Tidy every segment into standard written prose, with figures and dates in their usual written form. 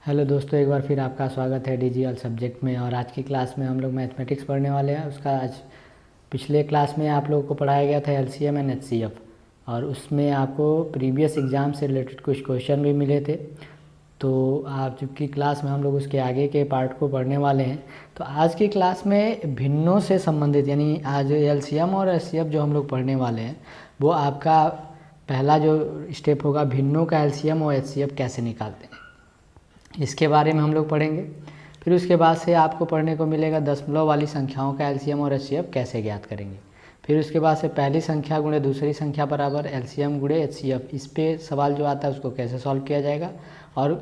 Hello दोस्तों, एक बार फिर आपका स्वागत है डिजिटल सब्जेक्ट में। और आज की क्लास में हम लोग मैथमेटिक्स पढ़ने वाले हैं। उसका आज पिछले क्लास में आप लोगों को पढ़ाया गया था एलसीएम एंड एचसीएफ, और उसमें आपको प्रीवियस एग्ज़ाम से रिलेटेड कुछ क्वेश्चन भी मिले थे। तो आज की क्लास में हम लोग उसके आगे के पार्ट को पढ़ने वाले हैं। तो आज की क्लास में भिन्नों से संबंधित, यानी आज एलसीएम और एचसीएफ जो हम लोग पढ़ने वाले हैं, वो आपका पहला जो स्टेप होगा, भिन्नों का एलसीएम और एचसीएफ कैसे निकालते हैं, इसके बारे में हम लोग पढ़ेंगे। फिर उसके बाद से आपको पढ़ने को मिलेगा दशमलव वाली संख्याओं का एलसीएम और एचसीएफ कैसे ज्ञात करेंगे। फिर उसके बाद से पहली संख्या गुणे दूसरी संख्या बराबर एलसीएम गुणे एचसीएफ, इस पे सवाल जो आता है उसको कैसे सॉल्व किया जाएगा। और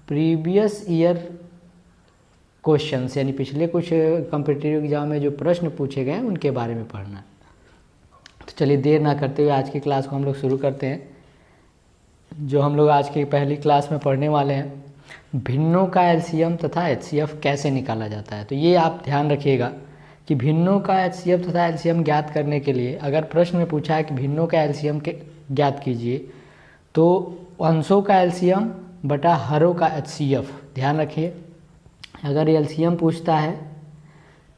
प्रीवियस ईयर क्वेश्चंस, यानी पिछले कुछ कॉम्पिटिटिव एग्जाम में जो प्रश्न पूछे गए हैं उनके बारे में पढ़ना। तो चलिए देर ना करते हुए आज की क्लास को हम लोग शुरू करते हैं। जो हम लोग आज की पहली क्लास में पढ़ने वाले हैं, भिन्नों का एलसीएम तथा एचसीएफ कैसे निकाला जाता है। तो ये आप ध्यान रखिएगा कि भिन्नों का एचसीएफ तथा एलसीएम ज्ञात करने के लिए अगर प्रश्न में पूछा है कि भिन्नों का एलसीएम ज्ञात कीजिए, तो अंशों का एलसीएम बटा हरों का एचसीएफ। ध्यान रखिए, अगर एलसीएम पूछता है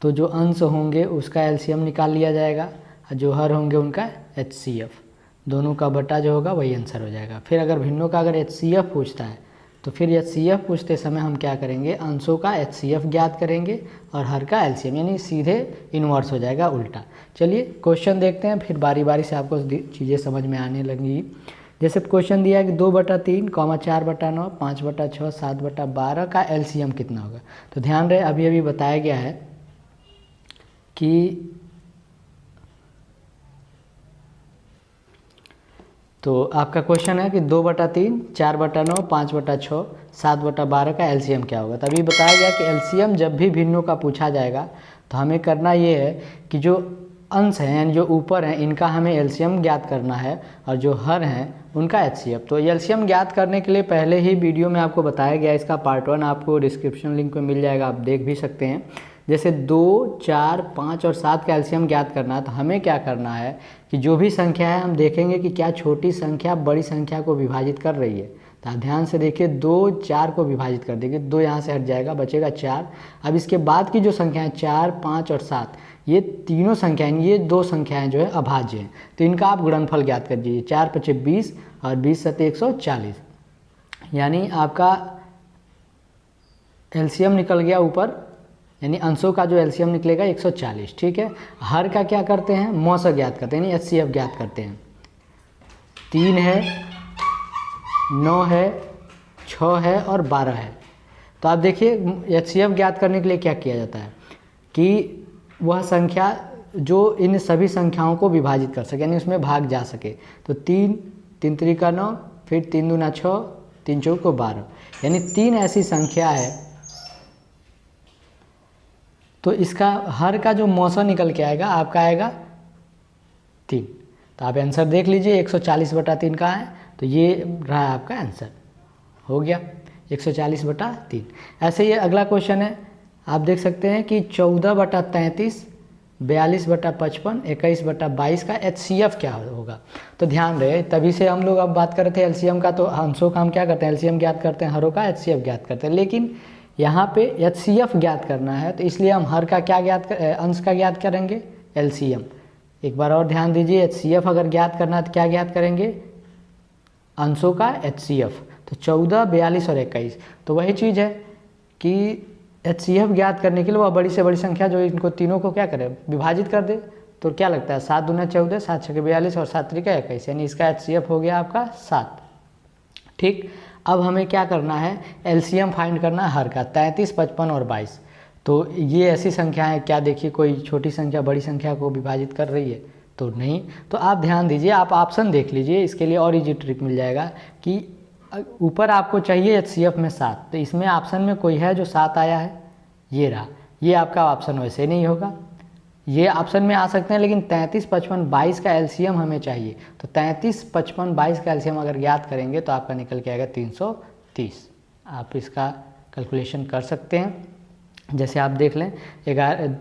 तो जो अंश होंगे उसका एलसीएम निकाल लिया जाएगा, और जो हर होंगे उनका एचसीएफ, दोनों का बटा जो होगा वही आंसर हो जाएगा। फिर अगर भिन्नों का अगर एचसीएफ पूछता है तो फिर एचसीएफ पूछते समय हम क्या करेंगे, अंशों का एचसीएफ ज्ञात करेंगे और हर का एलसीएम, यानी सीधे इन्वर्स हो जाएगा, उल्टा। चलिए क्वेश्चन देखते हैं, फिर बारी बारी से आपको चीज़ें समझ में आने लगेंगी। जैसे क्वेश्चन दिया है कि 2/3, 4/9, 5/6, 7/12 का एलसीएम कितना होगा। तो ध्यान रहे, अभी अभी बताया गया है कि तो आपका क्वेश्चन है कि 2/3, 4/9, 5/6, 7/12 का एलसीएम क्या होगा। तभी बताया गया कि एलसीएम जब भी भिन्नों का पूछा जाएगा तो हमें करना ये है कि जो अंश हैं, यानी जो ऊपर हैं, इनका हमें एलसीएम ज्ञात करना है, और जो हर हैं उनका एचसीएफ। तो एलसीएम ज्ञात करने के लिए पहले ही वीडियो में आपको बताया गया, इसका पार्ट 1 आपको डिस्क्रिप्शन लिंक में मिल जाएगा, आप देख भी सकते हैं। जैसे 2, 4, 5 और 7 का एलसीएम ज्ञात करना है, तो हमें क्या करना है कि जो भी संख्या है हम देखेंगे कि क्या छोटी संख्या बड़ी संख्या को विभाजित कर रही है। तो आप ध्यान से देखिए, 2 4 को विभाजित कर देंगे, 2 यहाँ से हट जाएगा, बचेगा 4। अब इसके बाद की जो संख्या है 4, 5 और 7, ये तीनों संख्याएं, ये दो संख्याएं जो है अभाज्य हैं, तो इनका आप गुणनफल ज्ञात कर दीजिए। 4 5 20 और 20 7 140, यानी आपका एलसीएम निकल गया ऊपर, यानी अंशों का जो एलसीएम निकलेगा 140। ठीक है, हर का क्या करते हैं, मौसा ज्ञात करते हैं, यानी एचसीएफ ज्ञात करते हैं। 3 है, 9 है, 6 है और 12 है। तो आप देखिए, एचसीएफ ज्ञात करने के लिए क्या किया जाता है कि वह संख्या जो इन सभी संख्याओं को विभाजित कर सके, यानी उसमें भाग जा सके। तो 3, 3 त्रिका 9, फिर 3 दूना 6, 3 चौको 12, यानी 3 ऐसी संख्या है। तो इसका हर का जो मौसा निकल के आएगा आपका आएगा 3। तो आप आंसर देख लीजिए, 140/3 का है, तो ये रहा आपका आंसर, हो गया 140/3। ऐसे ही अगला क्वेश्चन है, आप देख सकते हैं कि 14/33, 42/55, 21/22 का एचसीएफ क्या होगा। तो ध्यान रहे, तभी से हम लोग अब बात कर रहे थे एलसीएम का, तो अंशों का हम क्या करते हैं, एलसीएम ज्ञात करते हैं, हरों का एचसीएफ ज्ञात करते हैं। लेकिन यहाँ पे एचसीएफ ज्ञात करना है, तो इसलिए हम हर का क्या अंश का ज्ञात करेंगे, एलसीएम। एक बार और ध्यान दीजिए, एचसीएफ अगर ज्ञात करना है तो क्या ज्ञात करेंगे, अंशों का एचसीएफ। तो 14, 42 और 21, तो वही चीज़ है कि एचसीएफ ज्ञात करने के लिए वह बड़ी से बड़ी संख्या जो इनको तीनों को क्या करे, विभाजित कर दे। तो क्या लगता है, 7 दूना 14, 7 छके 42 और 7 त्रिका 21, यानी इसका एचसीएफ हो गया आपका 7। ठीक, अब हमें क्या करना है, एलसीएम फाइंड करना है हर का, 33, 55 और 22। तो ये ऐसी संख्या है, क्या देखिए कोई छोटी संख्या बड़ी संख्या को विभाजित कर रही है, तो नहीं। तो आप ध्यान दीजिए, आप ऑप्शन देख लीजिए, इसके लिए और इजी ट्रिक मिल जाएगा कि ऊपर आपको चाहिए एचसीएफ में 7, तो इसमें ऑप्शन में कोई है जो 7 आया है, ये रहा, ये आपका ऑप्शन वैसे नहीं होगा, ये ऑप्शन में आ सकते हैं, लेकिन 33, 55, 22 का एलसीएम हमें चाहिए। तो 33, 55, 22 का एलसीएम अगर ज्ञात करेंगे तो आपका निकल के आएगा 330। आप इसका कैलकुलेशन कर सकते हैं। जैसे आप देख लें,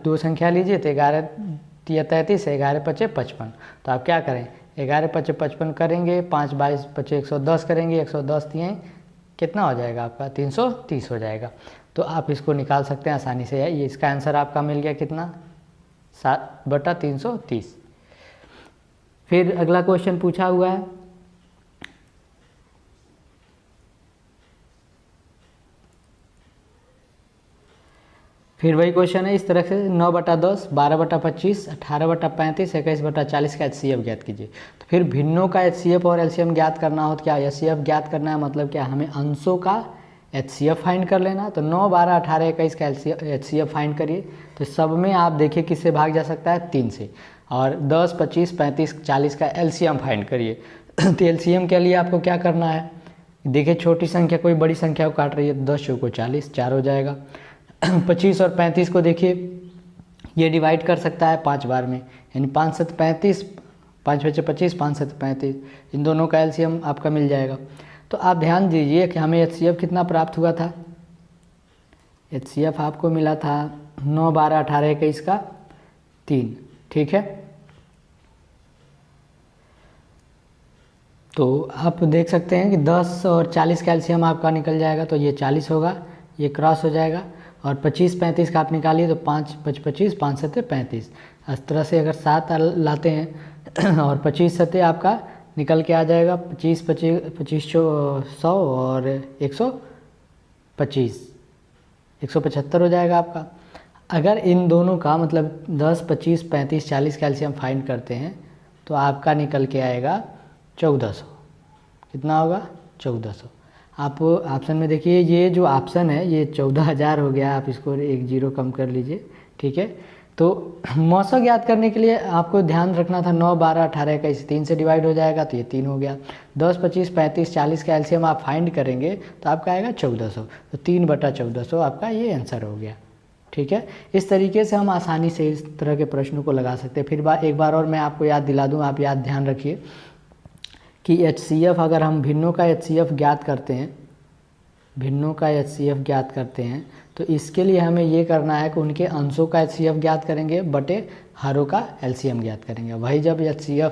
2 संख्या लीजिए, तो 11 या 33 है, 11 5 55, तो आप क्या करें, 11 5 55 करेंगे, 5 22 5 110 करेंगे, 110 दिए कितना हो जाएगा आपका 330 हो जाएगा। तो आप इसको निकाल सकते हैं आसानी से। ये इसका आंसर आपका मिल गया कितना 7/330। फिर अगला क्वेश्चन पूछा हुआ है, फिर वही क्वेश्चन है इस तरह से 9/10, 12/25, 18/35, 21/40 का HCF ज्ञात कीजिए। तो फिर भिन्नों का HCF और LCM ज्ञात करना हो तो क्या HCF ज्ञात करना है, मतलब क्या हमें अंशों का HCF फाइंड कर लेना। तो 9, 12, 18, 21 का HCF फाइंड करिए। तो सब में आप देखिए किससे भाग जा सकता है 3 से। और 10, 25, 35, 40 का LCM फाइंड करिए। तो LCM के लिए आपको क्या करना है, देखिए छोटी संख्या कोई बड़ी संख्या को काट रही है, 10 चौको 40, 4 हो जाएगा। 25 और 35 को देखिए ये डिवाइड कर सकता है 5 बार में, यानी 5 7 35, 5 बचे 25, 5 7 35, इन दोनों का LCM आपका मिल जाएगा। तो आप ध्यान दीजिए कि हमें HCF कितना प्राप्त हुआ था, HCF आपको मिला था 9, 12, 18, 21 का 3, ठीक है। तो आप देख सकते हैं कि 10 और 40 का LCM आपका निकल जाएगा, तो ये 40 होगा, ये क्रॉस हो जाएगा। और 25, 35 का आप निकालिए तो 5, 5, 25, 5 7 35। इस तरह से अगर 7 लाते हैं और 25 सतह आपका निकल के आ जाएगा 25, 25, 25 100 और 125, 175 हो जाएगा आपका। अगर इन दोनों का मतलब 10, 25, 35, 40 का LCM फाइंड करते हैं तो आपका निकल के आएगा 1400। कितना होगा 1400। आप ऑप्शन में देखिए ये जो ऑप्शन है ये 14,000 हो गया, आप इसको 1 0 कम कर लीजिए, ठीक है। तो मौसा ज्ञात करने के लिए आपको ध्यान रखना था 9, 12, 18 का इस 3 से डिवाइड हो जाएगा तो ये 3 हो गया। 10, 25, 35, 40 का LCM आप फाइंड करेंगे तो आपका आएगा 1400, तो 3/1400 आपका ये आंसर हो गया, ठीक है। इस तरीके से हम आसानी से इस तरह के प्रश्नों को लगा सकते हैं। फिर एक बार और मैं आपको याद दिला दूँ, आप याद ध्यान रखिए कि HCF अगर हम भिन्नों का HCF ज्ञात करते हैं, भिन्नों का HCF ज्ञात करते हैं तो इसके लिए हमें ये करना है कि उनके अंशों का HCF ज्ञात करेंगे बटे हरों का LCM ज्ञात करेंगे। वही जब HCF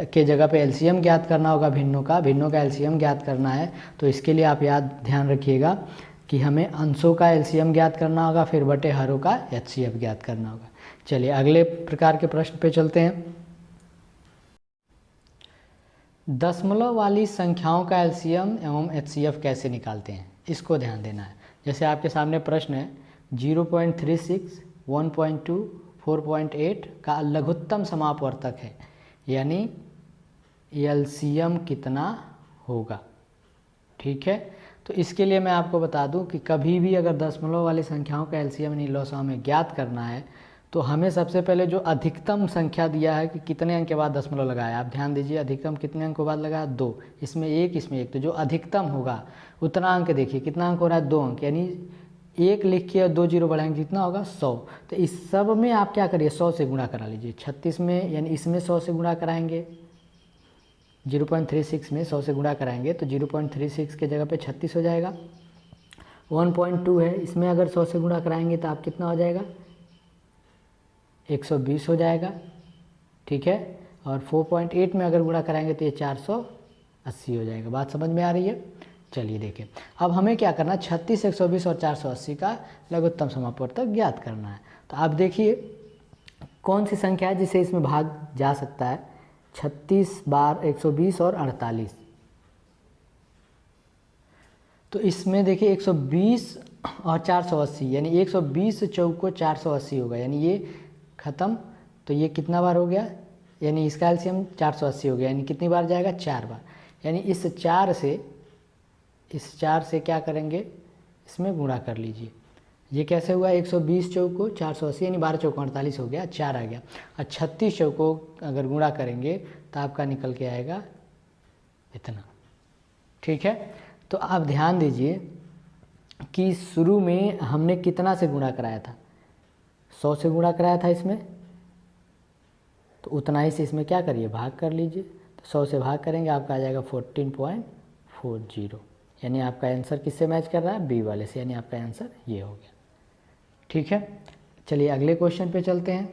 के जगह पे LCM ज्ञात करना होगा, भिन्नों का LCM ज्ञात करना है, तो इसके लिए आप याद ध्यान रखिएगा कि हमें अंशों का LCM ज्ञात करना होगा, फिर बटे हरों का HCF ज्ञात करना होगा। चलिए अगले प्रकार के प्रश्न पे चलते हैं। दशमलव वाली संख्याओं का LCM एवं HCF कैसे निकालते हैं, इसको ध्यान देना है। जैसे आपके सामने प्रश्न है 0.36, 1.2, 4.8 का लघुत्तम समापवर्तक है, यानी LCM कितना होगा, ठीक है। तो इसके लिए मैं आपको बता दूं कि कभी भी अगर दशमलव वाली संख्याओं का LCM यानी लॉसा हमें ज्ञात करना है तो हमें सबसे पहले जो अधिकतम संख्या दिया है कि कितने अंक के बाद दशमलव लगाया, आप ध्यान दीजिए अधिकतम कितने अंक के बाद लगाया 2, इसमें 1, इसमें 1, तो जो अधिकतम होगा उतना अंक देखिए कितना अंक हो रहा है 2 अंक, यानी 1 लिख के और 2 0 बढ़ाएंगे कितना होगा 100। तो इस सब में आप क्या करिए 100 से गुणा करा लीजिए। 36 में यानी इसमें 100 से गुणा कराएंगे, 0.36 में 100 से गुणा कराएंगे तो 0.36 के जगह पे 36 हो जाएगा। 1.2 है, इसमें अगर 100 से गुणा कराएंगे तो आप कितना हो जाएगा 120 हो जाएगा, ठीक है। और 4.8 में अगर गुणा कराएंगे तो ये 480 हो जाएगा। बात समझ में आ रही है। चलिए देखें अब हमें क्या करना है 36, 120 और 480 का लघुत्तम समापवर्तक ज्ञात करना है। तो आप देखिए कौन सी संख्या है जिसे इसमें भाग जा सकता है, 36 बार 120 और 48। तो इसमें देखिए 120 और 480 यानी 120 चौको 480 होगा, यानी ये ख़त्म। तो ये कितना बार हो गया, यानी इसका LCM 480 हो गया, यानी कितनी बार जाएगा 4 बार। यानी इस 4 से क्या करेंगे इसमें गुणा कर लीजिए। ये कैसे हुआ 120 चौको 480 यानी 12 चौको 48 हो गया, 4 आ गया। और 36 चौको अगर गुणा करेंगे तो आपका निकल के आएगा इतना, ठीक है। तो आप ध्यान दीजिए कि शुरू में हमने कितना से गुणा कराया था 100 से गुणा कराया था इसमें, तो उतना ही से इसमें क्या करिए भाग कर लीजिए। तो 100 से भाग करेंगे आपका आ जाएगा 14.40, यानी आपका आंसर किससे मैच कर रहा है बी वाले से, यानी आपका आंसर ये हो गया, ठीक है। चलिए अगले क्वेश्चन पे चलते हैं।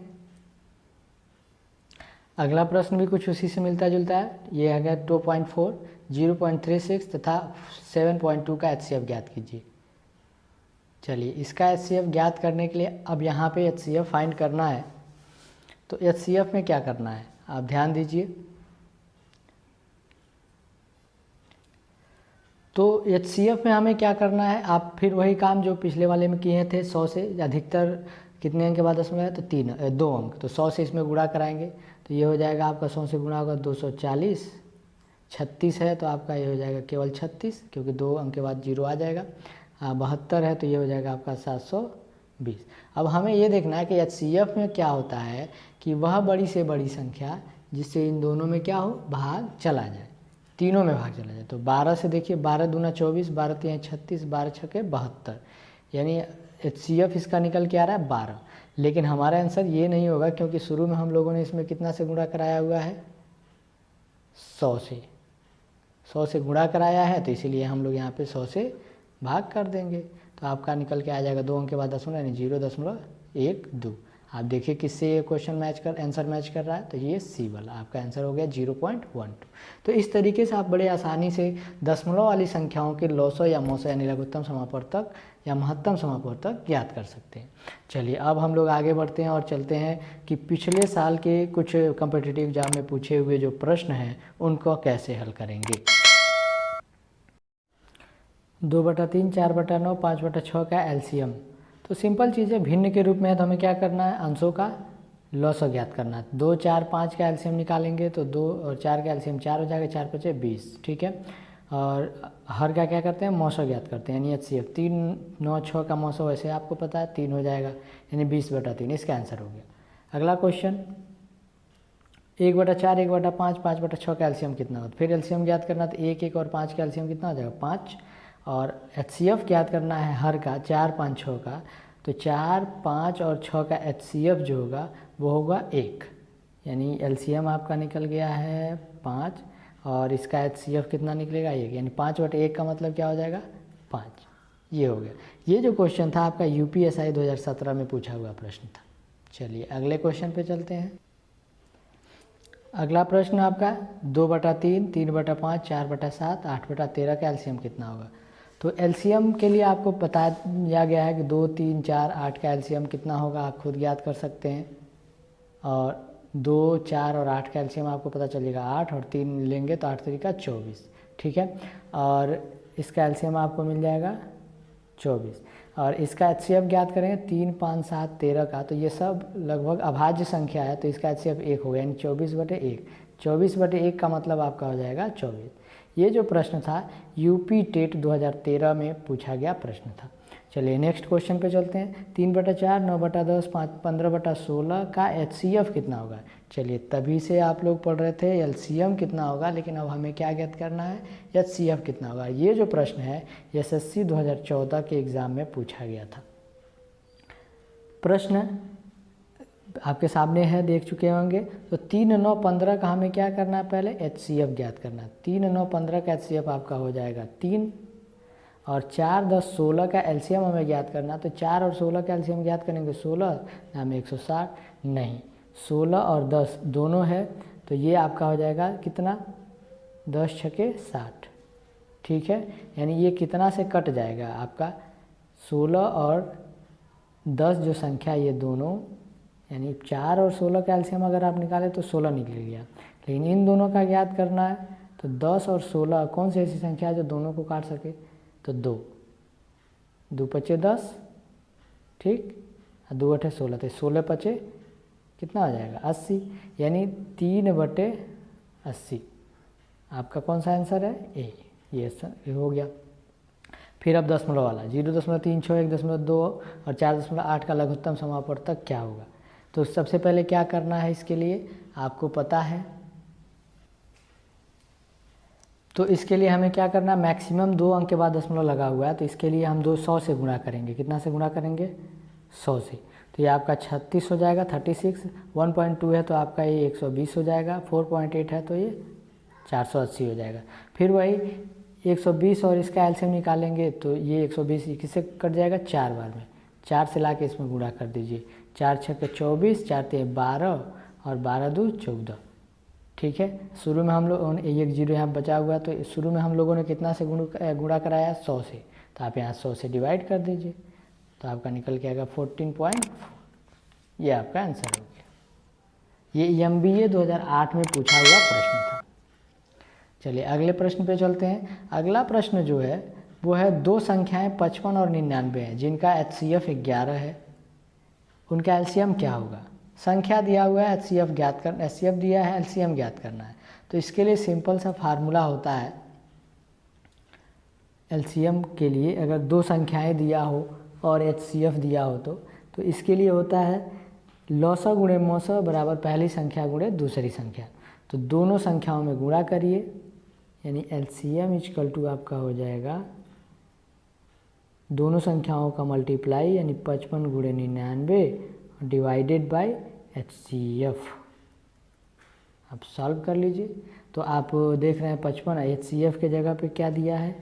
अगला प्रश्न भी कुछ उसी से मिलता जुलता है। ये है 2.4, 0.36 तथा 7.2 का HCF ज्ञात कीजिए। चलिए, इसका HCF ज्ञात करने के लिए अब यहाँ पे HCF फाइंड करना है। तो HCF में क्या करना है आप ध्यान दीजिए। तो HCF में हमें क्या करना है, आप फिर वही काम जो पिछले वाले में किए थे, 100 से अधिकतर कितने अंक के बाद दशमलव है, तो 2 अंक, तो 100 से इसमें गुणा कराएंगे तो ये हो जाएगा आपका 100 से गुणा होगा 240, 36 है तो आपका ये हो जाएगा केवल 36, क्योंकि 2 अंक के बाद 0 आ जाएगा। 72 है तो ये हो जाएगा आपका 720। अब हमें ये देखना है कि HCF में क्या होता है कि वह बड़ी से बड़ी संख्या जिससे इन दोनों में क्या हो, भाग चला जाए, तीनों में भाग चला जाए। तो 12 से देखिए, 12 दूना 24, 12 तिया 36, 12 छके 72, यानी HCF इसका निकल के आ रहा है 12। लेकिन हमारा आंसर ये नहीं होगा, क्योंकि शुरू में हम लोगों ने इसमें कितना से गुणा कराया हुआ है, 100 से। 100 से गुणा कराया है तो इसीलिए हम लोग यहाँ पे 100 से भाग कर देंगे, तो आपका निकल के आ जाएगा 2 अंक के बाद दशमलव, यानी 0.12। आप देखिए किससे ये क्वेश्चन आंसर मैच कर रहा है, तो ये सी वाला आपका आंसर हो गया 0.12। तो इस तरीके से आप बड़े आसानी से दशमलव वाली संख्याओं के लौसो या मौसो यानी लघुत्तम समापवर्तक या महत्तम समापवर्तक ज्ञात कर सकते हैं। चलिए, अब हम लोग आगे बढ़ते हैं और चलते हैं कि पिछले साल के कुछ कॉम्पिटिटिव एग्जाम में पूछे हुए जो प्रश्न हैं उनको कैसे हल करेंगे। 2/3, 4/9, 5/6 का LCM। तो सिंपल चीज़ है, भिन्न के रूप में है तो हमें क्या करना है, अंशों का लॉसो ज्ञात करना है। 2, 4, 5 का LCM निकालेंगे तो 2 और 4 का LCM 4 हो जाएगा, 4 × 5 = 20, ठीक है। और हर का क्या करते हैं, मौसो ज्ञात करते हैं, यानी HCF। 3, 9, 6 का मौसो वैसे आपको पता है 3 हो जाएगा, यानी 20/3, इसका आंसर हो गया। अगला क्वेश्चन, 1/4, 1/5, 5/6 का LCM कितना होता है। फिर LCM ज्ञात करना, तो 1, 1 और 5 का LCM कितना हो जाएगा, 5। और HCF ज्ञात करना है हर का, 4, 5, 6 का, तो 4, 5 और 6 का HCF जो होगा वो होगा 1, यानी LCM आपका निकल गया है 5 और इसका HCF कितना निकलेगा, 1, यानी 5/1 का मतलब क्या हो जाएगा, 5। ये हो गया। ये जो क्वेश्चन था आपका UPSI 2017 में पूछा हुआ प्रश्न था। चलिए अगले क्वेश्चन पे चलते हैं। अगला प्रश्न आपका 2/3, 3/5, 4/7, 8/13 का LCM कितना होगा। तो LCM के लिए आपको बताया गया है कि 2, 3, 4, 8 का LCM कितना होगा, आप खुद ज्ञात कर सकते हैं। और 2, 4 और 8 का LCM आपको पता चलेगा 8, और 3 लेंगे तो 8 3 × 24, ठीक है। और इसका LCM आपको मिल जाएगा 24, और इसका HCF ज्ञात करेंगे 3, 5, 7, 13 का, तो ये सब लगभग अभाज्य संख्या है, तो इसका HCF 1 हो गया, यानी 24/1। 24/1 का मतलब आपका हो जाएगा 24। ये जो प्रश्न था UP टेट 2013 में पूछा गया प्रश्न था। चलिए नेक्स्ट क्वेश्चन पे चलते हैं। 3/4, 9/10, 15/16 का HCF कितना होगा। चलिए, तभी से आप लोग पढ़ रहे थे LCM कितना होगा, लेकिन अब हमें क्या ज्ञात करना है, HCF कितना होगा। ये जो प्रश्न है SSC 2014 के एग्ज़ाम में पूछा गया था। प्रश्न आपके सामने है, देख चुके होंगे। तो 3, 9, 15 का हमें क्या करना है, पहले HCF ज्ञात करना है। 3, 9, 15 का HCF आपका हो जाएगा 3, और 4, 10, 16 का LCM हमें ज्ञात करना है। तो 4 और 16 का LCM ज्ञात करेंगे 16 हमें 160, नहीं 16 और 10 दोनों है, तो ये आपका हो जाएगा कितना, 10 छके 60, ठीक है। यानी ये कितना से कट जाएगा आपका, 16 और 10 जो संख्या ये दोनों, यानी 4 और 16 का LCM अगर आप निकालें तो 16 निकल गया, लेकिन इन दोनों का ज्ञात करना है। तो 10 और 16 कौन सी ऐसी संख्या है जो दोनों को काट सके, तो 2, 2 × 10, ठीक, 2 × 8 = 16, तो 16 × 5 कितना हो जाएगा, 80, यानी 3/80 आपका कौन सा आंसर है, ए, ये हो गया। फिर अब दशमलव वाला 0.36, 1.2 और 4.8 का लघुत्तम समापवर्तक क्या होगा। तो सबसे पहले क्या करना है, इसके लिए आपको पता है, तो इसके लिए हमें क्या करना है, मैक्सिमम 2 अंक के बाद दशमलव लगा हुआ है, तो इसके लिए हम 200 से गुणा करेंगे। कितना से गुणा करेंगे, 100 से, तो ये आपका 36 हो जाएगा, 36, 1.2 है तो आपका ये 120 हो जाएगा, 4.8 है तो ये 480 हो जाएगा। फिर वही 120 और इसका LCM निकालेंगे तो ये 120 किससे कट जाएगा, 4 बार में, 4 से ला के इसमें गुणा कर दीजिए। 4 × 6 = 24, 4 × 3 = 12 और 12 × 2 = 14, ठीक है। शुरू में हम लोग एक जीरो यहाँ बचा हुआ, तो शुरू में हम लोगों ने कितना से गुणा कराया, 100 से, तो आप यहाँ 100 से डिवाइड कर दीजिए, तो आपका निकल के आएगा 14.4। ये आपका आंसर हो गया। ये MBA 2008 में पूछा हुआ प्रश्न था। चलिए अगले प्रश्न पे चलते हैं। अगला प्रश्न जो है वो है दो संख्याएं 55 और 99 हैं जिनका HCF 11 है, उनका LCM क्या होगा। संख्या दिया हुआ है, HCF ज्ञात करना, HCF दिया है, LCM ज्ञात करना है। तो इसके लिए सिंपल सा फार्मूला होता है LCM के लिए, अगर दो संख्याएं दिया हो और HCF दिया हो तो इसके लिए होता है लॉसा गुणे मौसा बराबर पहली संख्या गुणे दूसरी संख्या। तो दोनों संख्याओं में गुणा करिए, यानी LCM इक्वल टू आपका हो जाएगा दोनों संख्याओं का मल्टीप्लाई, यानी 55 गुणे 99 डिवाइडेड बाय HCF। आप सॉल्व कर लीजिए। तो आप देख रहे हैं 55, HCF के जगह पे क्या दिया है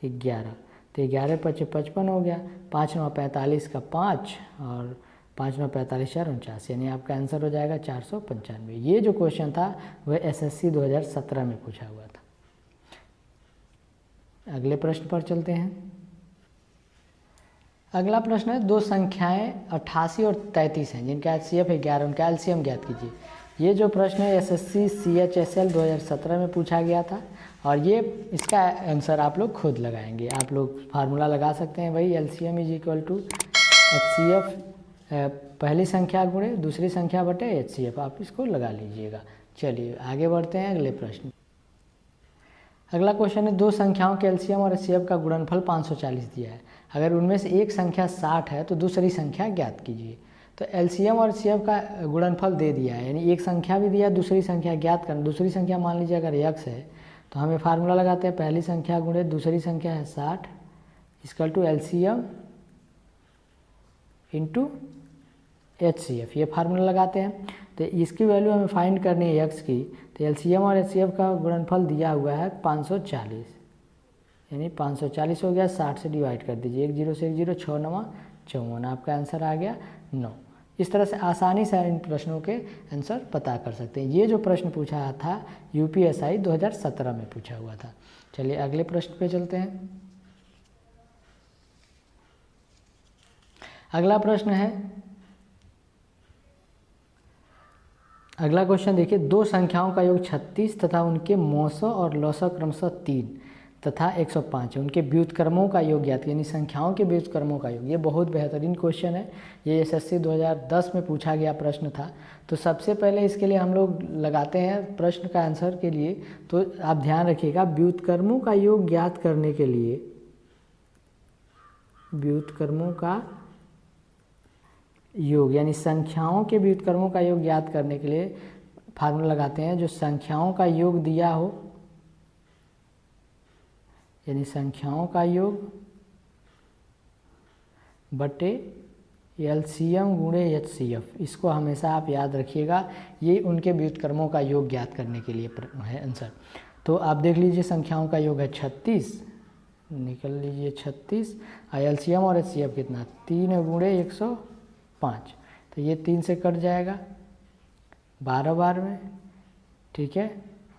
11, तो 11 5 55 हो गया, 5 9 45 का 5 और 5 9 45 4 49, यानी आपका आंसर हो जाएगा 495। ये जो क्वेश्चन था वह SSC 2017 में पूछा हुआ था। अगले प्रश्न पर चलते हैं। अगला प्रश्न है दो संख्याएं 88 और 33 हैं जिनका HCF 11, उनका LCM ज्ञात कीजिए। ये जो प्रश्न है SSC CHSL 2017 में पूछा गया था, और ये इसका आंसर आप लोग खुद लगाएंगे। आप लोग फार्मूला लगा सकते हैं, वही LCM is equal to HCF पहली संख्या गुणे दूसरी संख्या बटे HCF, आप इसको लगा लीजिएगा। चलिए आगे बढ़ते हैं अगले प्रश्न। अगला क्वेश्चन है दो संख्याओं के LCM और HCF का गुणनफल 540 दिया है, अगर उनमें से एक संख्या 60 है तो दूसरी संख्या ज्ञात कीजिए। तो LCM और HCF का गुणनफल दे दिया है, यानी एक संख्या भी दिया, दूसरी संख्या ज्ञात करना। दूसरी संख्या मान लीजिए अगर x है तो हमें फार्मूला लगाते हैं पहली संख्या गुणे दूसरी संख्या है 60 equal to LCM into HCF, ये फार्मूला लगाते हैं। तो इसकी वैल्यू हमें फाइंड करनी है x की, तो LCM और HCF का गुणनफल दिया हुआ है 540, यानी 540 हो गया, 60 से डिवाइड कर दीजिए, 1 0 से 1 0, 6 9 54, आपका आंसर आ गया 9। इस तरह से आसानी से इन प्रश्नों के आंसर पता कर सकते हैं। ये जो प्रश्न पूछा था UPSI 2017 में पूछा हुआ था। चलिए अगले प्रश्न पे चलते हैं। अगला प्रश्न है, अगला क्वेश्चन देखिए, दो संख्याओं का योग 36 तथा उनके मौसा और लौसा क्रमशः 3 तथा 105 है, उनके व्युत्क्रमों का योग ज्ञात, यानी संख्याओं के व्युत्क्रमों का योग। ये बहुत बेहतरीन क्वेश्चन है, ये SSC 2010 में पूछा गया प्रश्न था। तो सबसे पहले इसके लिए हम लोग लगाते हैं प्रश्न का आंसर के लिए, तो आप ध्यान रखिएगा व्युत्क्रमों का योग ज्ञात करने के लिए, व्युत्क्रमों का योग यानी संख्याओं के व्युत्क्रमों का योग ज्ञात करने के लिए फार्मूला लगाते हैं, जो संख्याओं का योग दिया हो, यानी संख्याओं का योग बटे LCM गुणे HCF, इसको हमेशा आप याद रखिएगा। ये उनके व्युत्क्रमों का योग ज्ञात करने के लिए है आंसर। तो आप देख लीजिए संख्याओं का योग है 36, निकल लीजिए 36, LCM और HCF कितना 3 गुणे 105, तो ये 3 से कट जाएगा 12 बार में, ठीक है,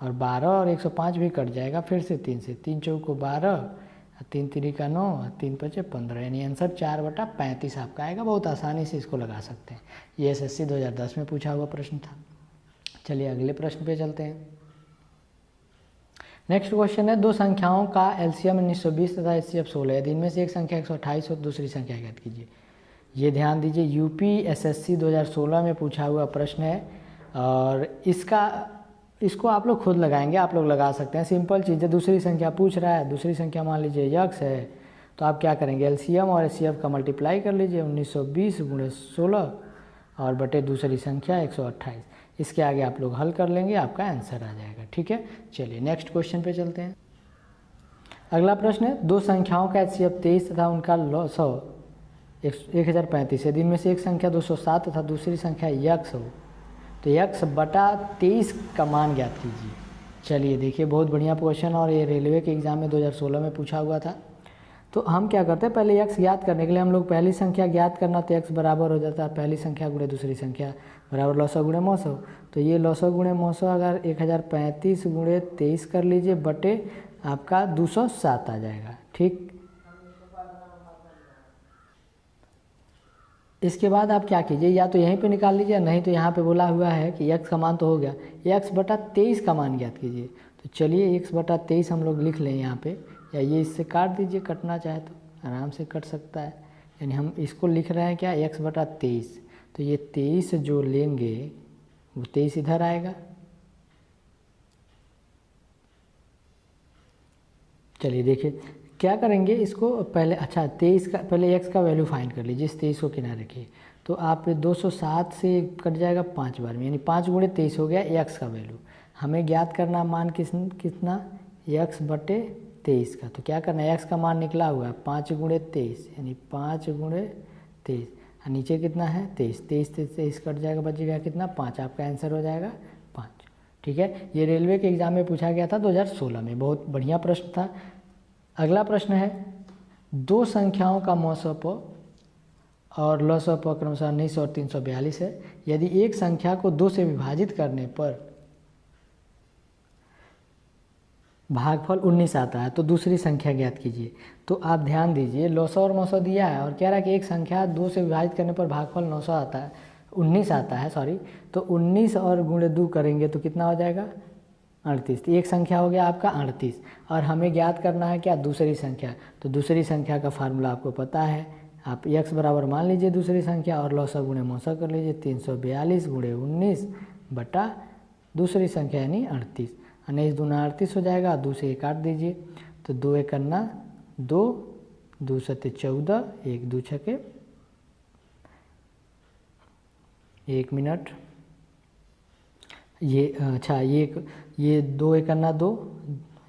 और 12 और 105 भी कट जाएगा फिर से 3 से, 3 चौको 12, 3 3 का 9, 3 5 15, यानी आंसर 4/35 आपका आएगा। बहुत आसानी से इसको लगा सकते हैं। ये SSC 2010 में पूछा हुआ प्रश्न था। चलिए अगले प्रश्न पे चलते हैं। नेक्स्ट क्वेश्चन है दो संख्याओं का LCM 1920 तथा HCF 16 है, इनमें से एक संख्या 128 और दूसरी संख्या ज्ञात कीजिए। ये ध्यान दीजिए UP SSC 2016 में पूछा हुआ प्रश्न है, और इसको आप लोग खुद लगाएंगे, आप लोग लगा सकते हैं। सिंपल चीज़ है, दूसरी संख्या पूछ रहा है, दूसरी संख्या मान लीजिए x है, तो आप क्या करेंगे LCM और HCF का मल्टीप्लाई कर लीजिए 1920 गुणे 16 और बटे दूसरी संख्या 128, इसके आगे आप लोग हल कर लेंगे, आपका आंसर आ जाएगा। ठीक है, चलिए नेक्स्ट क्वेश्चन पे चलते हैं। अगला प्रश्न है दो संख्याओं का HCF 23 तथा उनका लॉसा 1035 है, इनमें से एक संख्या 207 तथा दूसरी संख्या x हो, तो x बटा 23 का मान ज्ञात कीजिए। चलिए देखिए बहुत बढ़िया क्वेश्चन, और ये रेलवे के एग्ज़ाम में 2016 में पूछा हुआ था। तो हम क्या करते हैं, पहले x ज्ञात करने के लिए हम लोग पहली संख्या ज्ञात करना, तो x बराबर हो जाता है पहली संख्या गुणे दूसरी संख्या बराबर लॉसो गुणे मौसो। तो ये लॉसो गुणे मौसो अगर 1035 गुणे 23 कर लीजिए बटे आपका 207 आ जाएगा। ठीक, इसके बाद आप क्या कीजिए, या तो यहीं पे निकाल लीजिए, नहीं तो यहाँ पे बोला हुआ है कि x का मान तो हो गया, x बटा 23 का मान ज्ञात कीजिए। तो चलिए x बटा 23 हम लोग लिख लें यहाँ पे, या ये इससे काट दीजिए, कटना चाहे तो आराम से कट सकता है। यानी हम इसको लिख रहे हैं क्या, x बटा 23। तो ये 23 जो लेंगे वो 23 इधर आएगा। चलिए देखिए क्या करेंगे इसको पहले, अच्छा 23 का पहले x का वैल्यू फाइंड कर लीजिए, इस 23 को किनारे रखिए। तो आप 207 से कट जाएगा 5 बार में, यानी 5 गुणे 23 हो गया x का वैल्यू। हमें ज्ञात करना मान कितना, x बटे 23 का। तो क्या करना है, x का मान निकला हुआ है 5 गुणे 23, यानी 5 गुणे 23, और नीचे कितना है 23, 23 कट जाएगा, बचेगा कितना 5, आपका आंसर हो जाएगा 5। ठीक है, ये रेलवे के एग्ज़ाम में पूछा गया था 2016 में, बहुत बढ़िया प्रश्न था। अगला प्रश्न है, दो संख्याओं का मौसप और लसप क्रमशः 19 और 342 है। यदि एक संख्या को 2 से विभाजित करने पर भागफल 19 आता है तो दूसरी संख्या ज्ञात कीजिए। तो आप ध्यान दीजिए, लसो और मौसो दिया है और कह रहा है कि एक संख्या 2 से विभाजित करने पर भागफल 900 आता है, 19 आता है, सॉरी। तो 19 और गुणे 2 करेंगे तो कितना हो जाएगा 38। तो एक संख्या हो गया आपका 38, और हमें ज्ञात करना है क्या, दूसरी संख्या। तो दूसरी संख्या का फार्मूला आपको पता है, आप x बराबर मान लीजिए दूसरी संख्या और लौसा गुणे मौसा कर लीजिए, 342 गुणे 19 बटा दूसरी संख्या यानी 38। 19 दूना 38 हो जाएगा, 2 से 1 काट दीजिए, तो 2 एक करना 2, 2 सत्ते 14, 1 2 छके 1 मिनट, ये अच्छा ये 2 एक करना 2,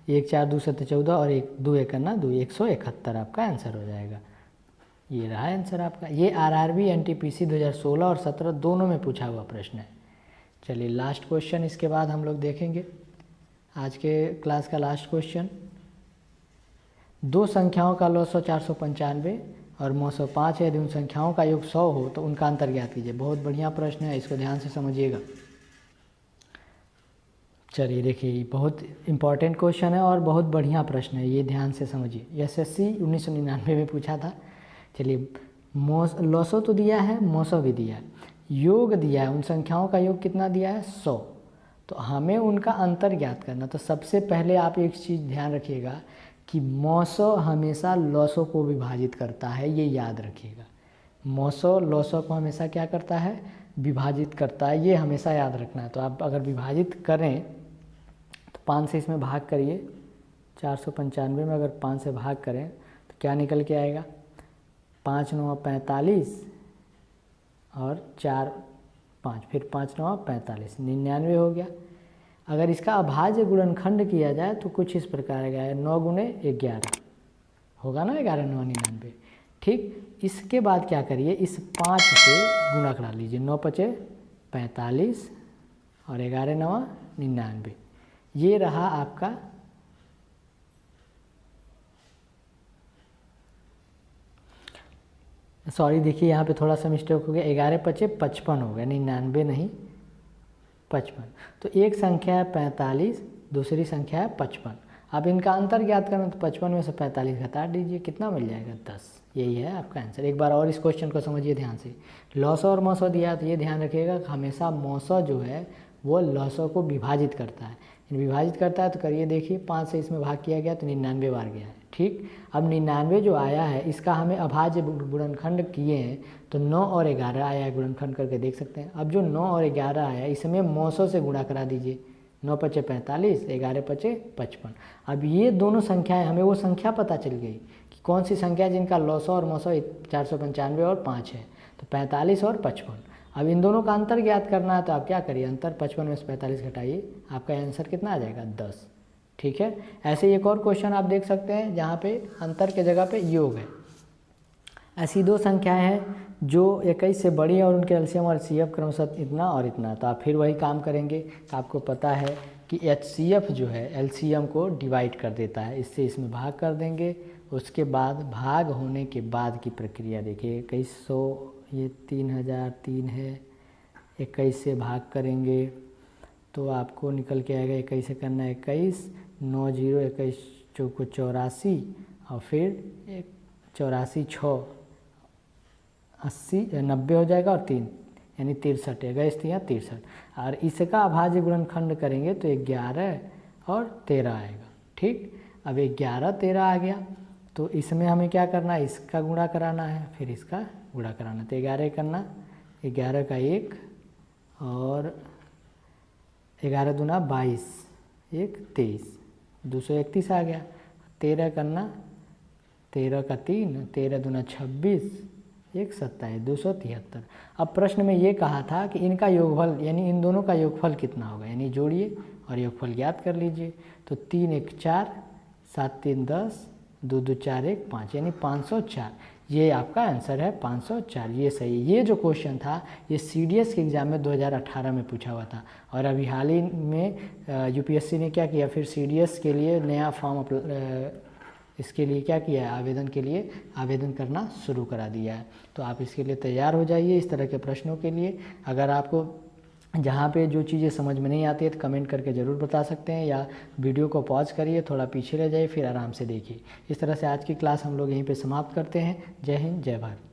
1 4 2 7 14 और 1 2 एक करना 2, 171 आपका आंसर हो जाएगा। ये रहा आंसर आपका। ये आरआरबी एनटीपीसी 2016 और 17 दोनों में पूछा हुआ प्रश्न है। चलिए लास्ट क्वेश्चन इसके बाद हम लोग देखेंगे, आज के क्लास का लास्ट क्वेश्चन। दो संख्याओं का लॉस 495 और 905 है, यदि उन संख्याओं का योग 100 हो तो उनका अंतर ज्ञात कीजिए। बहुत बढ़िया प्रश्न है, इसको ध्यान से समझिएगा। चलिए देखिए, बहुत इंपॉर्टेंट क्वेश्चन है और बहुत बढ़िया प्रश्न है, ये ध्यान से समझिए। एसएससी 1999 में पूछा था। चलिए लॉसो तो दिया है, मौसो भी दिया है, योग दिया है, उन संख्याओं का योग कितना दिया है 100, तो हमें उनका अंतर ज्ञात करना। तो सबसे पहले आप एक चीज़ ध्यान रखिएगा कि मौसो हमेशा लॉसो को विभाजित करता है, ये याद रखिएगा। मौसो लॉसो को हमेशा क्या करता है, विभाजित करता है, ये हमेशा याद रखना है। तो आप अगर विभाजित करें तो 5 से इसमें भाग करिए, 495 में अगर 5 से भाग करें तो क्या निकल के आएगा, 5 9 45 और 4 5, फिर 5 9 45, 99 हो गया। अगर इसका अभाज्य गुणनखंड किया जाए तो कुछ इस प्रकार का 9 गुणे 11 होगा ना, 11 9 99। ठीक, इसके बाद क्या करिए, इस 5 से गुणा करा लीजिए, 9 5 45 और 11 9 99। ये रहा आपका सॉरी देखिए यहाँ पे थोड़ा सा मिस्टेक हो गया, 11 5 55 हो गया, 99 नहीं 55। तो एक संख्या है 45, दूसरी संख्या है 55। अब इनका अंतर ज्ञात करना, तो 55 में से 45 घटा दीजिए, कितना मिल जाएगा 10। यही है आपका आंसर। एक बार और इस क्वेश्चन को समझिए ध्यान से। लॉसो और मौसो दिया, तो ये ध्यान रखिएगा हमेशा मौसो जो है वो लॉसो को विभाजित करता है। विभाजित करता है तो करिए देखिए, 5 से इसमें भाग किया गया तो 99 बार गया है। ठीक, अब 99 जो आया है इसका हमें अभाज्य गुणनखंड किए हैं, तो 9 और 11 आया है, गुणनखंड करके देख सकते हैं। अब जो 9 और 11 आया इसमें मौसो से गुणा करा दीजिए, 9 5 45, 11 5 55। अब ये दोनों संख्याएं, हमें वो संख्या पता चल गई कि कौन सी संख्या जिनका लॉसो और मौसो 495 और 5 है, तो 45 और 55। अब इन दोनों का अंतर ज्ञात करना है, तो आप क्या करिए, अंतर 55 में से 45 घटाइए, आपका आंसर कितना आ जाएगा 10। ठीक है, ऐसे एक और क्वेश्चन आप देख सकते हैं जहाँ पे अंतर के जगह पे योग है। ऐसी दो संख्याएं हैं जो 21 से बड़ी है और उनके एलसीएम और एचसीएफ क्रमशः इतना और इतना। तो आप फिर वही काम करेंगे कि आपको पता है कि एचसीएफ जो है एलसीएम को डिवाइड कर देता है, इससे इसमें भाग कर देंगे उसके बाद भाग होने के बाद की प्रक्रिया देखिए। 2100 ये 3003 है, 21 से भाग करेंगे तो आपको निकल के आएगा 21 से करना 21, 9 0 21 चौको 84 और फिर 84 6 80 90 हो जाएगा और 3 यानी 63 है, 63। और इसका अभाज्य गुणनखंड करेंगे तो 11 और 13 आएगा। ठीक, अब 11 13 आ गया तो इसमें हमें क्या करना है, इसका गुणा कराना है, फिर इसका गुणा कराना। तो 11 करना, 11 का 1 और 11 दूना 22, 1 23, 231 आ गया। 13 करना, 13 का 3, 13 दूना 26, 1 27, 273। अब प्रश्न में ये कहा था कि इनका योगफल यानी इन दोनों का योगफल कितना होगा, यानी जोड़िए और योगफल ज्ञात कर लीजिए। तो 3 1 4, 7 3 10, 2 2 4 1 5 यानी 504। ये आपका आंसर है 504, ये सही है। ये जो क्वेश्चन था ये CDS के एग्ज़ाम में 2018 में पूछा हुआ था और अभी हाल ही में UPSC ने क्या किया, फिर CDS के लिए नया फॉर्म इसके लिए क्या किया है, आवेदन के लिए आवेदन करना शुरू करा दिया है। तो आप इसके लिए तैयार हो जाइए इस तरह के प्रश्नों के लिए। अगर आपको जहाँ पे जो चीज़ें समझ में नहीं आती है तो कमेंट करके ज़रूर बता सकते हैं, या वीडियो को पॉज करिए, थोड़ा पीछे रह जाइए, फिर आराम से देखिए। इस तरह से आज की क्लास हम लोग यहीं पे समाप्त करते हैं। जय हिंद, जय भारत।